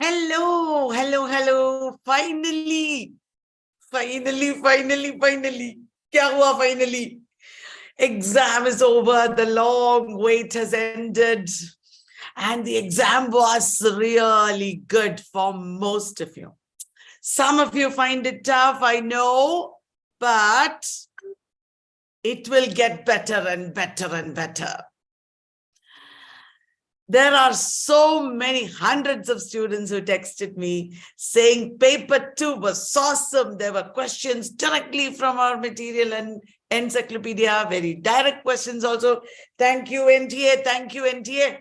Hello, hello, hello. Finally. क्या हुआ finally? Exam is over. The long wait has ended. And the exam was really good for most of you. Some of you find it tough, I know, but it will get better and better and better. There are so many hundreds of students who texted me saying paper 2 was awesome. There were questions directly from our material and encyclopedia, very direct questions also. Thank you, NTA. Thank you, NTA.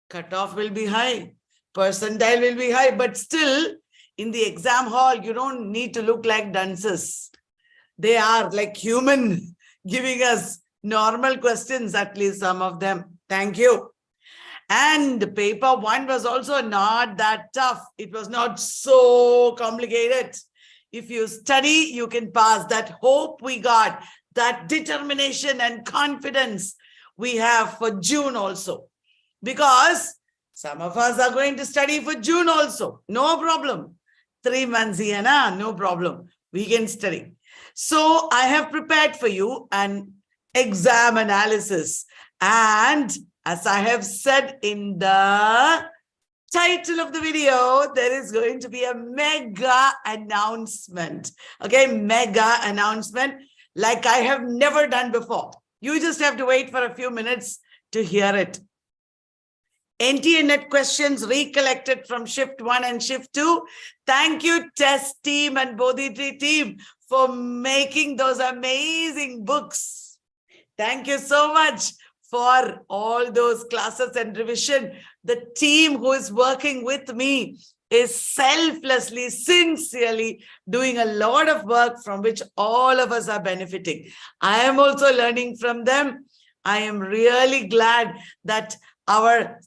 Cutoff will be high. Percentile will be high. But still, in the exam hall, you don't need to look like dunces. They are like human, giving us normal questions, at least some of them. Thank you. And paper 1 was also not that tough. It was not so complicated. If you study, you can pass. That hope we got, that determination and confidence we have for June also. Because some of us are going to study for June also. No problem. 3 months here, no problem. We can study. So I have prepared for you an exam analysis. And as I have said in the title of the video, there is going to be a mega announcement. Okay, mega announcement like I have never done before. You just have to wait for a few minutes to hear it. NTA net questions recollected from shift 1 and shift 2. Thank you, test team and Bodhitri team, for making those amazing books. Thank you so much for all those classes and revision. The team who is working with me is selflessly, sincerely doing a lot of work from which all of us are benefiting. I am also learning from them. I am really glad that our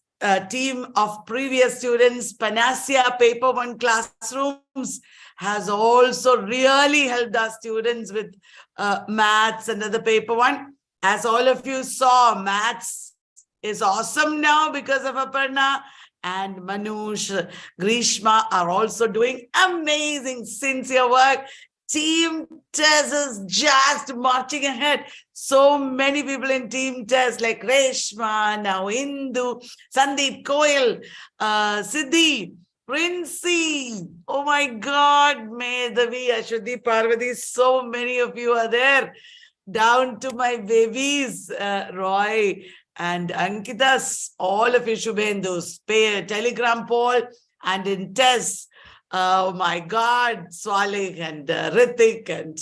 team of previous students, Panacea Paper 1 classrooms, has also really helped our students with maths and other paper 1. As all of you saw, maths is awesome now because of Aparna, and Manush, Grishma are also doing amazing, sincere work. Team test is just marching ahead. So many people in team test like Reshma, now Indu, Sandeep, Koil, Siddhi, Princey. Oh my God, Medhavi, Ashwati, Parvati, so many of you are there. Down to my babies, Roy and Ankitas, all of you, Shubhendus, Telegram poll, and in tests, oh my God, Swalik and Ritik and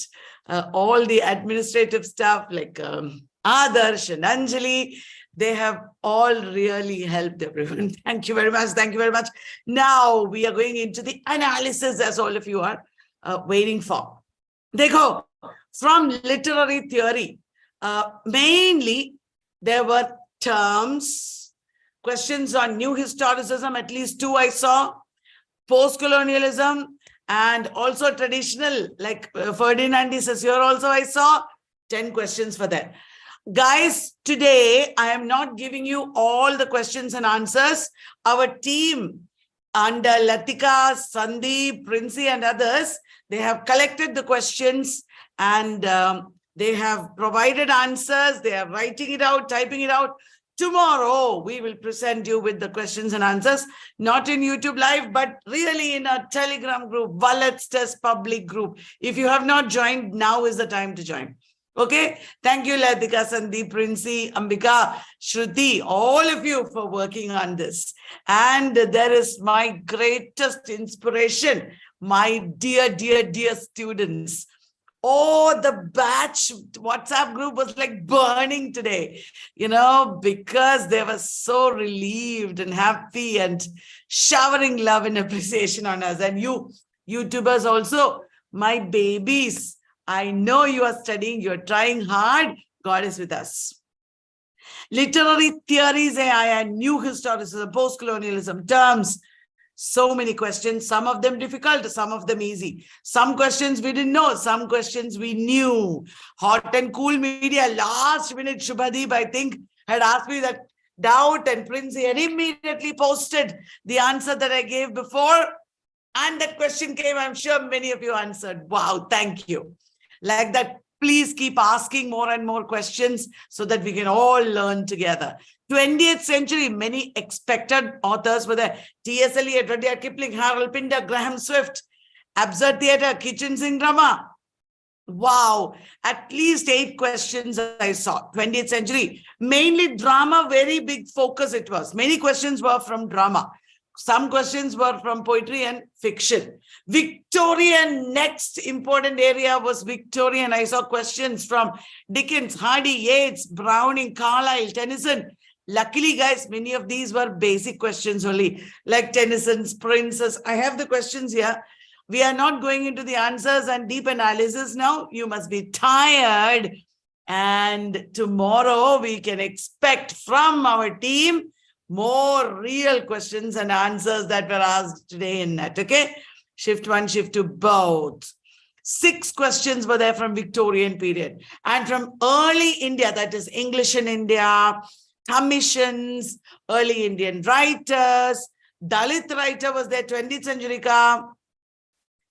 all the administrative staff like Adarsh and Anjali, they have all really helped everyone. Thank you very much. Thank you very much. Now we are going into the analysis, as all of you are waiting for. Dekho, from literary theory, mainly there were terms, questions on new historicism, at least 2 I saw, post-colonialism, and also traditional, like Ferdinand de Saussure also I saw, 10 questions for that. Guys, today I am not giving you all the questions and answers. Our team under Latika, Sandeep, Princey and others, they have collected the questions and they have provided answers. They are writing it out, typing it out. Tomorrow, we will present you with the questions and answers, not in YouTube Live, but really in a Telegram group, Wallet's Test public group. If you have not joined, now is the time to join. Okay? Thank you, Latika, Sandeep, Princey, Ambika, Shruti, all of you for working on this. And there is my greatest inspiration, my dear students. Oh, the batch WhatsApp group was like burning today, you know, because they were so relieved and happy and showering love and appreciation on us. And you, YouTubers also, my babies, I know you are studying, you're trying hard. God is with us. Literary theories, new historicism, post-colonialism, terms. So many questions, some of them difficult, some of them easy. Some questions we didn't know, some questions we knew. Hot and cool media, last minute, Shubhadeep, I think, had asked me that doubt, and Prince had immediately posted the answer that I gave before. And that question came, I'm sure many of you answered. Wow, thank you. Like that, please keep asking more and more questions so that we can all learn together. 20th century, many expected authors were there. T.S. Eliot, Rudyard Kipling, Harold Pinter, Graham Swift, Absurd Theatre, Kitchen Sink Drama. Wow, at least 8 questions I saw. 20th century, mainly drama, very big focus it was. Many questions were from drama. Some questions were from poetry and fiction. Victorian, next important area was Victorian. I saw questions from Dickens, Hardy, Yeats, Browning, Carlyle, Tennyson. Luckily, guys, many of these were basic questions only, like Tennyson's Princess. I have the questions here. We are not going into the answers and deep analysis now. You must be tired. And tomorrow we can expect from our team more real questions and answers that were asked today in net. Okay, shift 1, shift 2, both. 6 questions were there from Victorian period. And from early India, that is English in India, commissions, early Indian writers, Dalit writer was there, 20th century ka.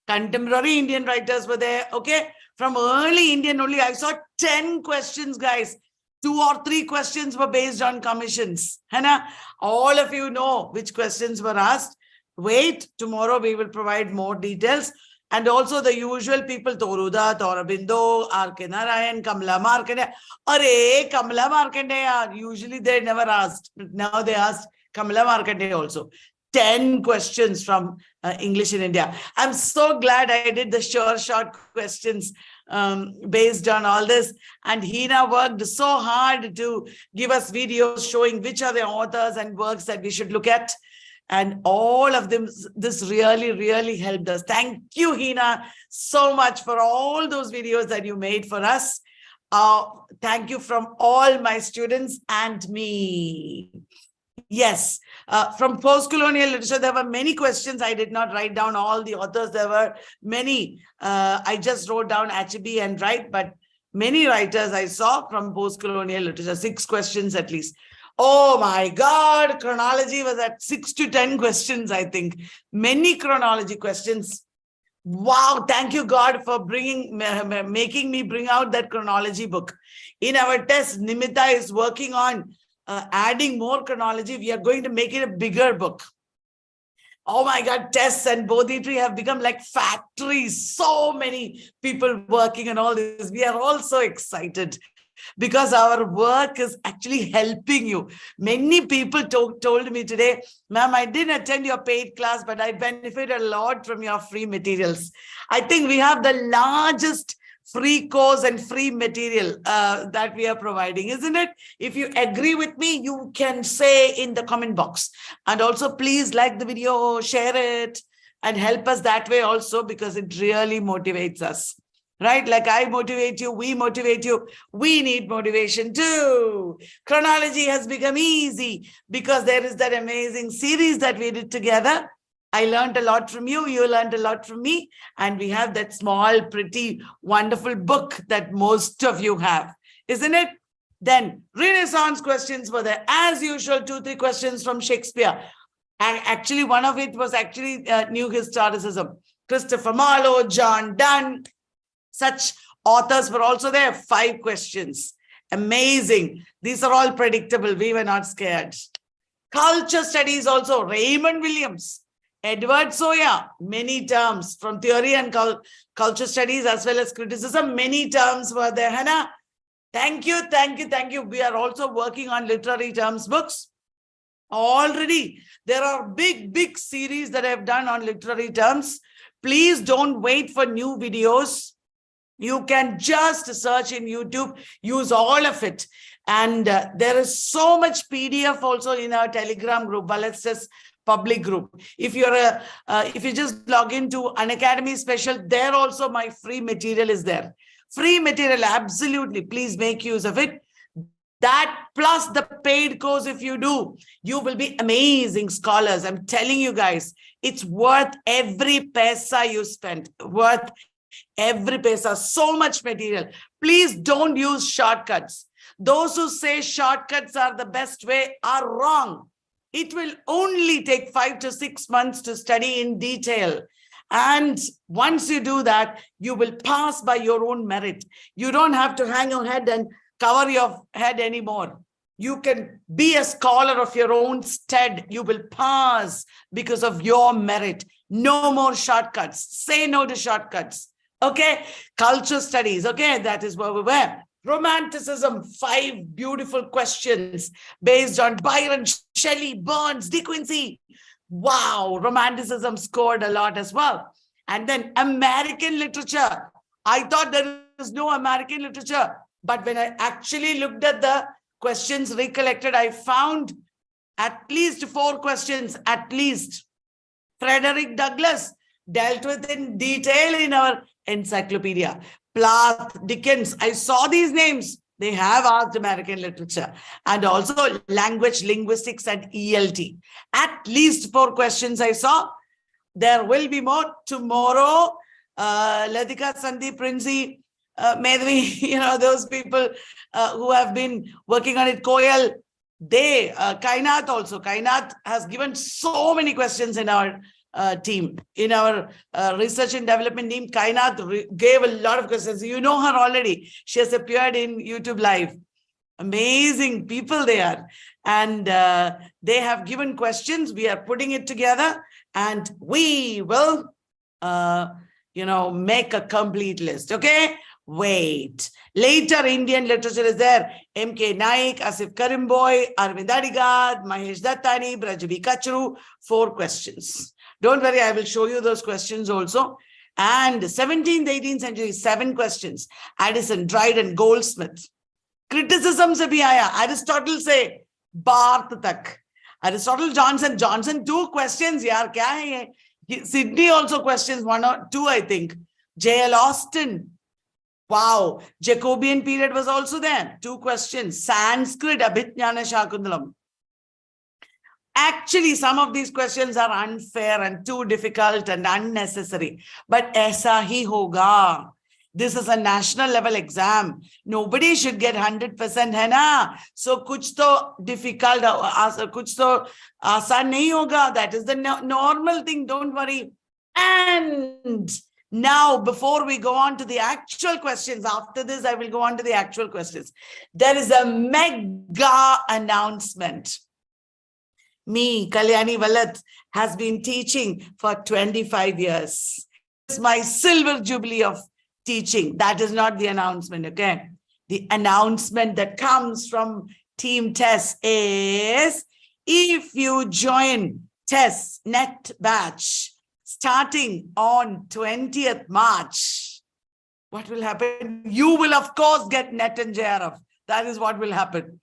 Contemporary Indian writers were there. Okay, from early Indian only, I saw 10 questions, guys. 2 or 3 questions were based on commissions. Hannah, all of you know which questions were asked. Wait, tomorrow we will provide more details. And also the usual people, Toruda, Aurobindo, R.K. Narayan, Kamala Markandeya. Arey, Kamala Markandeya, usually they never asked. Now they asked Kamala Markandeya also. 10 questions from English in India. I'm so glad I did the sure short questions based on all this. And Hina worked so hard to give us videos showing which are the authors and works that we should look at. And all of them, this really, really helped us. Thank you, Hina, so much for all those videos that you made for us. Thank you from all my students and me. Yes, from post-colonial literature, there were many questions. I did not write down all the authors. There were many. I just wrote down Achebe and Wright, but many writers I saw from post-colonial literature, 6 questions at least. Oh my God, chronology was at 6 to 10 questions, I think. Many chronology questions. Wow, thank you, God, for making me bring out that chronology book. In our test, Nimita is working on adding more chronology. We are going to make it a bigger book. Oh my God, Tess and Bodhitri have become like factories. So many people working on all this. We are all so excited because our work is actually helping you. Many people told me today, ma'am, I didn't attend your paid class, but I benefited a lot from your free materials. I think we have the largest free course and free material that we are providing, isn't it? If you agree with me, you can say in the comment box. And also, please like the video, share it, and help us that way also, because it really motivates us. Right? Like I motivate you, we motivate you. We need motivation too. Chronology has become easy because there is that amazing series that we did together. I learned a lot from you. You learned a lot from me. And we have that small, pretty, wonderful book that most of you have, isn't it? Then Renaissance questions were there. As usual, 2-3 questions from Shakespeare. And actually, one of it was actually New Historicism. Christopher Marlowe, John Donne. Such authors were also there. 5 questions. Amazing. These are all predictable. We were not scared. Culture studies also. Raymond Williams, Edward Soya, many terms from theory and culture studies as well as criticism. Many terms were there. Hannah, thank you, thank you, thank you. We are also working on literary terms books. Already, there are big series that I have done on literary terms. Please don't wait for new videos. You can just search in YouTube, use all of it. And there is so much PDF also in our Telegram group, Balasta's public group. If you just log into an Academy Special, there also my free material is there. Free material, absolutely. Please make use of it. That plus the paid course, if you do, you will be amazing scholars. I'm telling you guys, it's worth every paisa you spent. Worth every paisa. So much material. Please don't use shortcuts. Those who say shortcuts are the best way are wrong. It will only take 5 to 6 months to study in detail. And once you do that, you will pass by your own merit. You don't have to hang your head and cover your head anymore. You can be a scholar of your own stead. You will pass because of your merit. No more shortcuts. Say no to shortcuts. Okay? Culture studies. Okay? That is where we were. Romanticism, 5 beautiful questions based on Byron, Shelley, Burns, De Quincey. Wow, Romanticism scored a lot as well. And then American literature. I thought there was no American literature. But when I actually looked at the questions recollected, I found at least 4 questions, at least. Frederick Douglass dealt with in detail in our encyclopedia. Plath, Dickens, I saw these names. They have asked American literature, and also language, linguistics, and ELT. At least 4 questions I saw. There will be more tomorrow. Ladika, Sandeep, Prinzi, Medvi, those people who have been working on it, Koyal, they, Kainath also. Kainath has given so many questions in our team, in our research and development team. Kainath gave a lot of questions. You know her already. She has appeared in YouTube Live. Amazing people they are. And they have given questions. We are putting it together and we will, make a complete list. Okay? Wait. Later, Indian literature is there. M.K. Naik, Asif Karimboy, Arvind Adigad, Mahesh Dattani, Brajvi Kachru. 4 questions. Don't worry, I will show you those questions also. And 17th, 18th century, 7 questions. Addison, Dryden, Goldsmith. Criticism se bhi aaya. Aristotle se Barth tak. Aristotle, Johnson, 2 questions. Yaar, kya hai ye? Sydney also questions 1 or 2, I think. J.L. Austin. Wow. Jacobean period was also there. 2 questions. Sanskrit, Abhijnana Shakuntalam. Actually, some of these questions are unfair and too difficult and unnecessary. But aisa hi hoga. This is a national level exam. Nobody should get 100%, hai na? So kuch to difficult, kuch to aasan nahi hoga. That is the normal thing. Don't worry. And now, before we go on to the actual questions, after this, I will go on to the actual questions. There is a mega announcement. Me, Kalyani Vallath, has been teaching for 25 years. It's my silver jubilee of teaching. That is not the announcement, okay? The announcement that comes from Team TESS is, if you join TESS Net Batch starting on 20th March, what will happen? You will, of course, get NET and JRF. That is what will happen.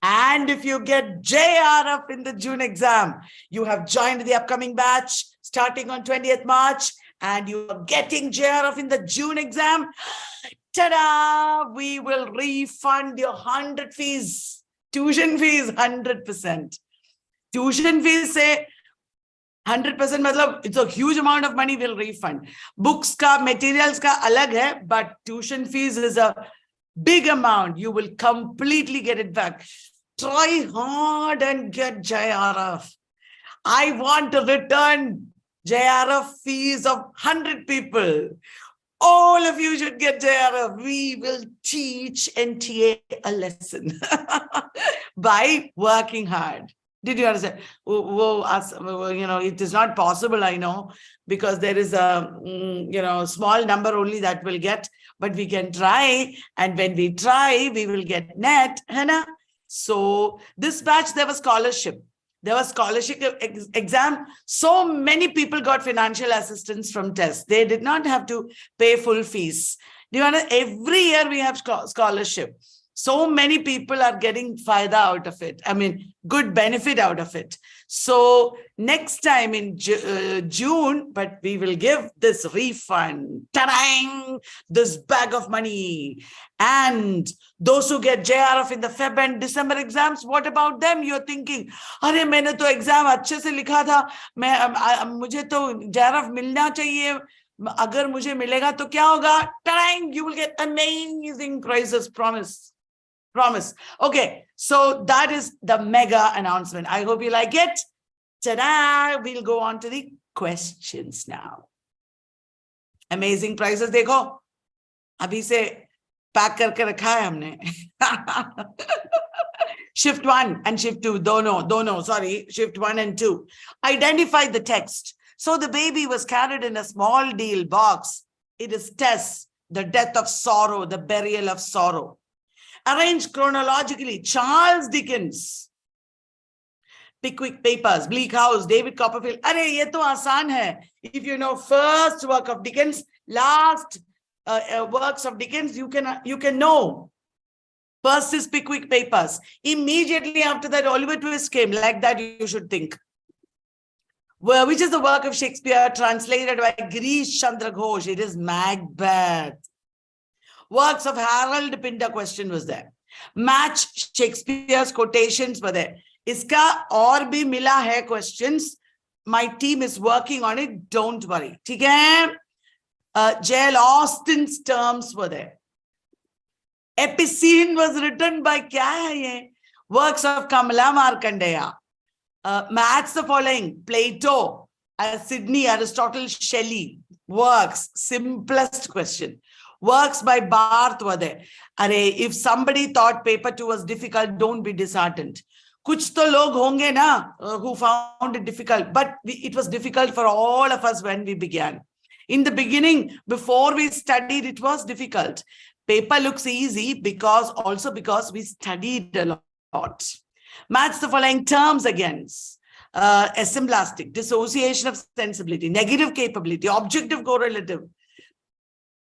And if you get JRF in the June exam, you have joined the upcoming batch starting on 20th March, and you are getting JRF in the June exam. Ta-da! We will refund your 100 fees. Tuition fees, 100%. Tuition fees say 100%, matlab, it's a huge amount of money we'll refund. Books ka, materials ka alag hai, but tuition fees is a big amount. You will completely get it back. Try hard and get JRF. I want to return JRF fees of 100 people. All of you should get JRF. We will teach NTA a lesson by working hard. Did you understand? It is not possible, I know, because there is a small number only that will get, but we can try. And when we try, we will get net. Hana? So this batch, there was scholarship. There was scholarship exam. So many people got financial assistance from TESS. They did not have to pay full fees. Do you understand? Every year we have scholarship. So many people are getting fayda out of it. I mean, good benefit out of it. So next time in June, but we will give this refund, ta-dang, this bag of money. And those who get JRF in the Feb and December exams, what about them? You're thinking, अरे मैंने तो exam अच्छे से लिखा था, मुझे तो JRF मिलना चाहिए. अगर मुझे मिलेगा तो क्या होगा? Ta-dang, you will get amazing prizes, promise. Promise. Okay, so that is the mega announcement. I hope you like it. Ta-da! We'll go on to the questions now. Amazing prizes. देखो, अभी से पैक करके रखा है हमने. Shift 1 and shift 2, sorry, shift 1 and 2. Identify the text. So the baby was carried in a small deal box. It is Tess, the death of sorrow, the burial of sorrow. Arrange chronologically. Charles Dickens. Pickwick Papers, Bleak House, David Copperfield. Arey, ye to aasan hai. If you know first work of Dickens, last works of Dickens, you can know. First is Pickwick Papers. Immediately after that, Oliver Twist came. Like that, you should think. Which is the work of Shakespeare translated by Girish Chandra Ghosh? It is Macbeth. Works of Harold Pinter question was there. Match Shakespeare's quotations were there. Iska aur bhi mila hai questions. My team is working on it. Don't worry. ठीक है? J.L. Austen's terms were there. Epicene was written by kya hai ye? Works of Kamala Markandeya. Match the following. Plato, Sydney, Aristotle, Shelley. Works. Simplest question. Works by Barth were there. If somebody thought paper 2 was difficult, don't be disheartened. Kuch to log honge na who found it difficult, but it was difficult for all of us when we began. In the beginning, before we studied, it was difficult. Paper looks easy because we studied a lot. Match the following terms against. Assemblastic, dissociation of sensibility, negative capability, objective correlative,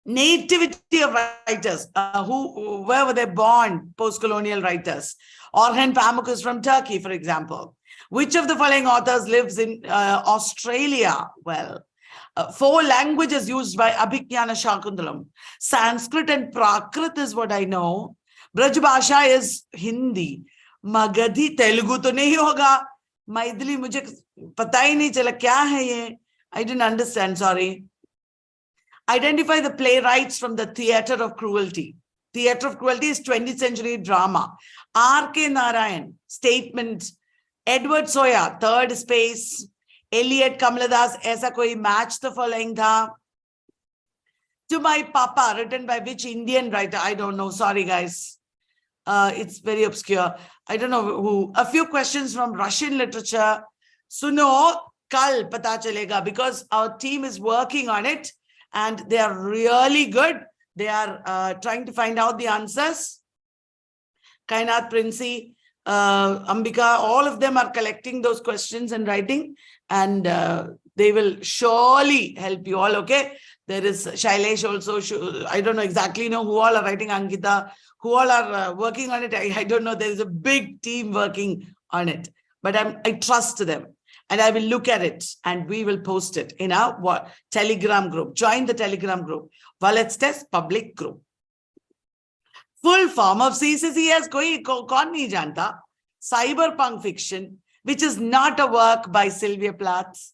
nativity of writers, where were they born, post-colonial writers. Orhan Pamuk is from Turkey, for example. Which of the following authors lives in Australia? Well, 4 languages used by Abhignana Shakuntalam. Sanskrit and Prakrit is what I know. Braj Bhasha is Hindi. Magadhi, Telugu to nahi hoga. Maithili mujhe pata hi nahi chala kya hai ye. I didn't understand, sorry. Identify the playwrights from the theatre of cruelty. Theatre of cruelty is 20th century drama. R.K. Narayan, statement. Edward Soya, third space. Eliot Kamaladas, aisa koi match the following tha. To My Papa, written by which Indian writer? I don't know. Sorry, guys. It's very obscure. I don't know who. A few questions from Russian literature. Suno, kal pata chalega, because our team is working on it. And they are really good. They are trying to find out the answers. Kainath Princey, Ambika, all of them are collecting those questions and writing. And they will surely help you all, okay? There is Shailesh also. I don't know exactly who all are writing, Ankita, who all are working on it. I don't know. There is a big team working on it. But I trust them. And I will look at it and we will post it in our Telegram group. Join the Telegram group. Wallets Test public group. Full form of CCCS koi kaun nahi janta. Cyberpunk fiction, which is not a work by Sylvia Plath.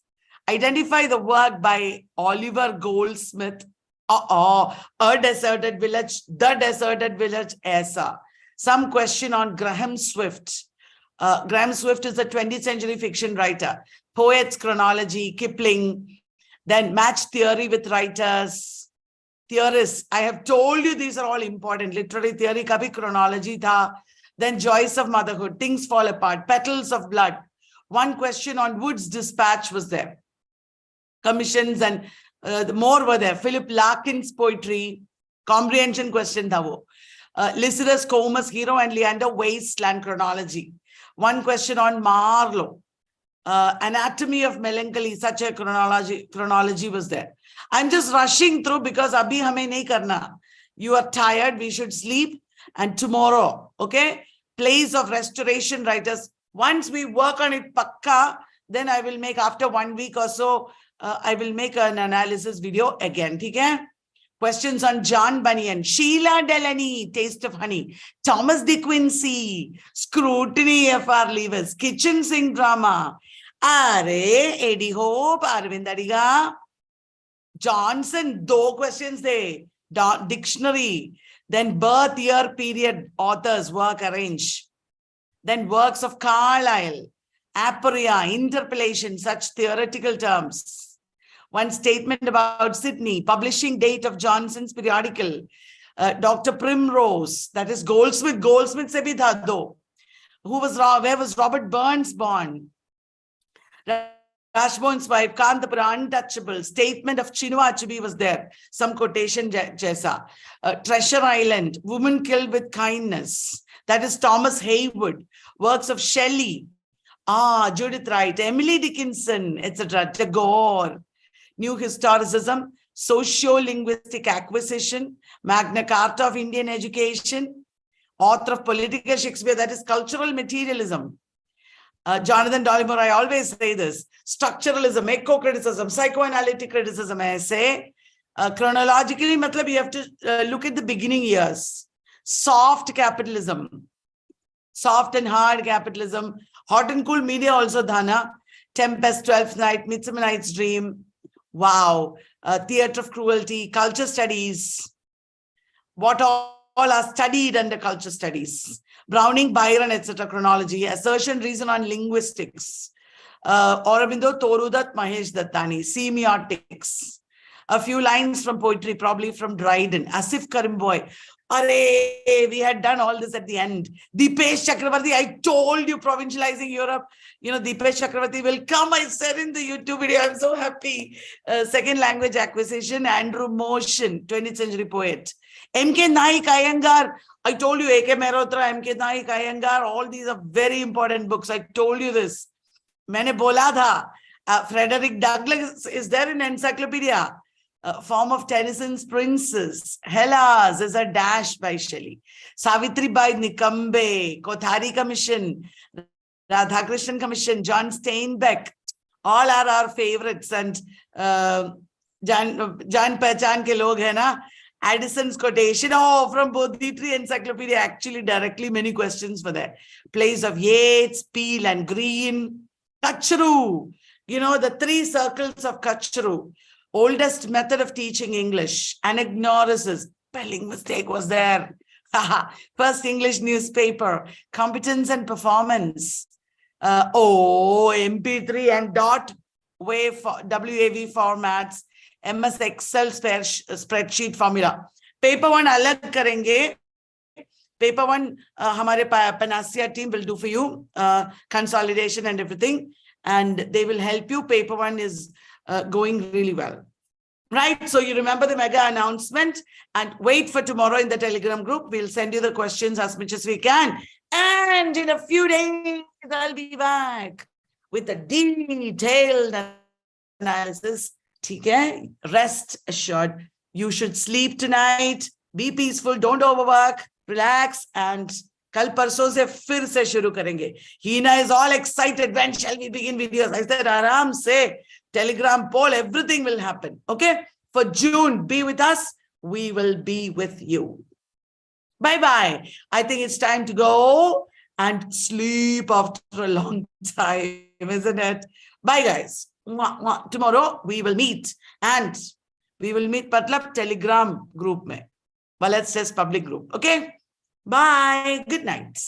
Identify the work by Oliver Goldsmith. A Deserted Village, The Deserted Village, aisa. Some question on Graham Swift. Graham Swift is a 20th century fiction writer. Poets, chronology, Kipling. Then match theory with writers. Theorists. I have told you these are all important. Literary theory, ka bhi chronology tha. Then Joyce of Motherhood. Things Fall Apart. Petals of Blood. One question on Wood's Dispatch was there. Commissions and more were there. Philip Larkin's poetry. Comprehension question tha wo. Lycidas, Comus, Hero and Leander, Wasteland chronology. One question on Marlowe. Anatomy of Melancholy, such a chronology was there. I'm just rushing through because abhi hame nahi karna. You are tired, we should sleep. And tomorrow, okay? Plays of restoration writers. Once we work on it pakka, then I will make, after 1 week or so, I will make an analysis video again. Okay? Questions on John Bunyan, Sheila Delaney, Taste of Honey, Thomas De Quincey, Scrutiny of Our Levers, Kitchen Sink Drama, Are, Eddie Hope, Arvind Adiga, Johnson, 2 questions there, Dictionary, Then birth year period authors work arrange. Then works of Carlyle, aporia, interpolation, such theoretical terms. One statement about Sydney, publishing date of Johnson's periodical. Dr. Primrose, that is Goldsmith se bhi tha do. Where was Robert Burns born? Rashmohan's wife, Kantapura, untouchable. Statement of Chinua Achebe was there. Some quotation jaisa. Treasure Island, woman killed with kindness. That is Thomas Haywood. Works of Shelley. Judith Wright, Emily Dickinson, etc. Tagore. New Historicism, Socio-Linguistic Acquisition, Magna Carta of Indian Education. Author of Political Shakespeare, that is Cultural Materialism. Jonathan Dollimore, I always say this. Structuralism, eco-criticism, psychoanalytic criticism, I say. Chronologically, matlab, you have to look at the beginning years. Soft capitalism. Soft and hard capitalism. Hot and cool media also, Dhana. Tempest, 12th Night, Midsummer Night's Dream. Wow. Theatre of Cruelty, Culture Studies. What all are studied under culture studies. Browning, Byron, etc. Chronology. Assertion, reason on linguistics. Aurobindo, Torudat, Mahesh Dattani. Semiotics. A few lines from poetry, probably from Dryden. Asif Karimboy. Array, we had done all this at the end. Dipesh Chakravarti, I told you, provincializing Europe. Dipesh Chakravarti will come, I said in the YouTube video. I'm so happy. Second language acquisition, Andrew Motion, 20th century poet. M.K. Naik Iyengar, I told you, A.K. Mehrotra, M.K. Naik Iyengar, all these are very important books. I told you this. Maine bola tha. Frederick Douglass is there in encyclopedia. Form of Tennyson's Princess. Hellas is a dash by Shelley. Savitri Bai Nikambe, Kothari Commission, Radhakrishnan Commission, John Steinbeck. All are our favorites. And Jan Pehchan ke log hai na. Addison's quotation. From Bodhitri Encyclopedia, actually directly many questions were there. Plays of Yeats, Peel and Green. Kachru. The three circles of Kachru. Oldest method of teaching English. Anagnorisis. Spelling mistake was there. First English newspaper. Competence and performance. MP3 and WAV formats. MS Excel spreadsheet formula. Paper one alag karenge. Paper one, hamare Panacea team will do for you. Consolidation and everything. And they will help you. Paper one is going really well. Right, so you remember the mega announcement and wait for tomorrow in the Telegram group. We'll send you the questions as much as we can. And in a few days, I'll be back with a detailed analysis. Okay? Rest assured. You should sleep tonight. Be peaceful. Don't overwork. Relax. And kal parso se fir se shuru karenge. Hina is all excited. When shall we begin videos? I said, Aram se. Telegram poll, everything will happen. Okay? For June, be with us. We will be with you. Bye-bye. I think it's time to go and sleep after a long time, isn't it? Bye, guys. Tomorrow, we will meet. And we will meet Patlap Telegram group. Well, let's just public group. Okay? Bye. Good night.